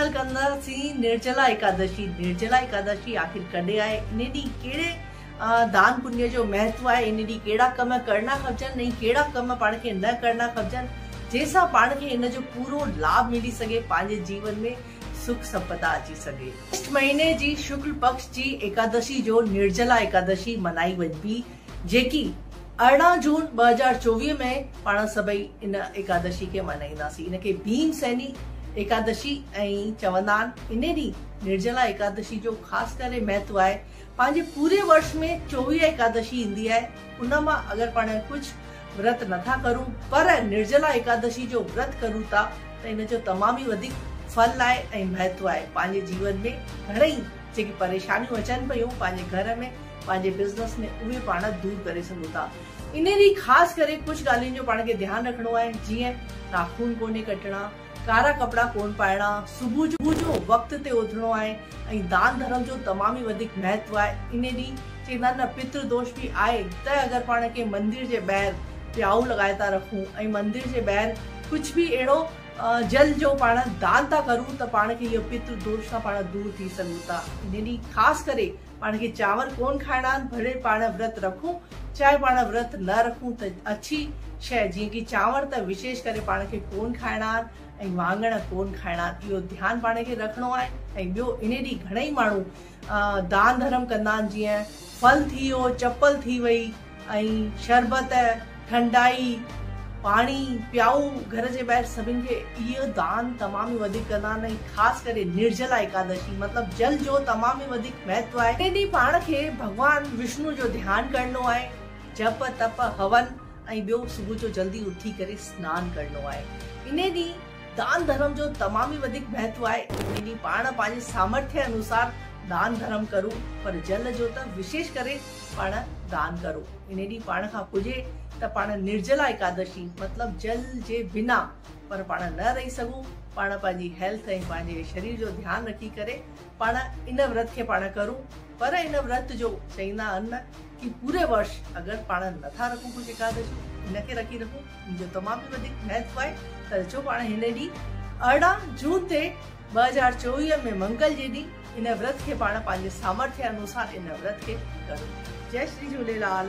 ॻाल्हि कंदासीं निर्जला एकादशी। निर्जला एकादशी आखिर कॾहिं आहे, इन ॾींहुं कहिड़े दान पुण्य जो महत्व आहे, इन ॾींहुं कहिड़ा कम करणा खपजनि ऐं कहिड़ा कम पाण खे न करणा खपजनि, जंहिंसां पाण खे इन जो पूरो लाभ मिली सघे, पंहिंजे जीवन में सुख संपदा अची सघे। इस महीने जी शुक्ल पक्ष जी एकादशी जो निर्जला एकादशी मनाई वञबी, जेकी 18 जून 2024 में पाण सभई इन एकादशी के मनाईंदासीं। इनके भीम सैनी एकादशी ऐं चवंदा आहिनि। इन ॾींहुं निर्जला एकादशी जो ख़ासि करे महत्व आहे। पंहिंजे पूरे वर्ष में 24 एकादशी ईंदी आहे, उन मां अगरि पाण कुझु व्रत नथा करूं पर निर्जला एकादशी जो व्रत करूं था त इन जो तमामु ई वधीक फल आहे ऐं महत्व आहे। पंहिंजे जीवन में घणेई जेकी परेशानियूं अचनि पियूं पंहिंजे घर में, पंहिंजे बिज़नेस में, उहे पाण दूर करे सघूं था। इन ॾींहुं ख़ासि करे कुझु ॻाल्हियुनि जो पाण खे ध्यानु रखिणो आहे, जीअं नाखून कोन्हे कटणा, कारा कपिड़ा कोन पाइणा, सुबुह जो वक़्त ते उथणो आहे ऐं दान धर्म जो तमामु ई वधीक महत्व आहे। इन ॾींहुं चवंदा आहिनि न पितृ दोष बि आहे, त अगरि पाण खे मंदिर जे ॿाहिरि प्याऊ लॻाए था रखूं ऐं मंदिर जे ॿाहिरि कुझु बि अहिड़ो जल जो पाण दान था करूं त पाण खे इहो पितृ दोष सां पाण दूर थी सघूं था। इन ॾींहुं ख़ासि करे पाण खे चांवर कोन खाइणा आहिनि, भले पाण व्रत रखूं चाहे पाण व्रत न रखूं, त अच्छी शइ जीअं की चांवर त विशेष करे पाण खे कोन खाइणा आहिनि ऐं वाङण कोन खाइणा आहिनि, इहो ध्यानु पाण खे रखिणो आहे। ऐं ॿियो इन ॾींहुं घणेई माण्हू दान धर्म कंदा आहिनि, जीअं फल थी वियो, चप्पल थी वई ऐं शरबत, ठंडाई, पाणी, प्याऊ घर जे ॿाहिरि सभिनि खे इहो दान तमामु ई वधीक कंदा आहिनि। ऐं ख़ासि करे निर्जला एकादशी मतिलबु जल जो तमामु ई वधीक महत्व आहे। इन ॾींहुं पाण खे भॻवानु विष्णु जो ध्यानु करणो आहे, जप तप हवन ऐं ॿियो सुबुह जो जल्दी उथी करे सनानु करणो आहे। इन ॾींहुं दान धर्म जो तमामु ई वधीक महत्व आहे। इन ॾींहुं पाण पंहिंजे सामर्थ्य अनुसार दान धर्म करूं, पर जल जो त विशेष करे पाण दान करूं। इन ॾींहुं पाण खां पुॼे त पाण निर्जला एकादशी मतिलबु जल जे बिना पर पाण न रही सघूं। पाण पंहिंजी हेल्थ ऐं पंहिंजे शरीर जो ध्यानु रखी करे पाण इन व्रत खे पाण करूं, पर इन व्रत जो चवंदा आहिनि न कि पूरे वर्ष अगरि पाण नथा रखूं कुझु एकादशी, इनखे रखी रखूं, इनजो तमामु वधीक महत्व आहे। त अचो पाण हिन ॾींहुं 18 जून ते 2024 में मंगल जे ॾींहुं इन व्रत खे पाण पंहिंजे सामर्थ्य अनुसार इन व्रत खे करूं। जय श्री झूलेलाल।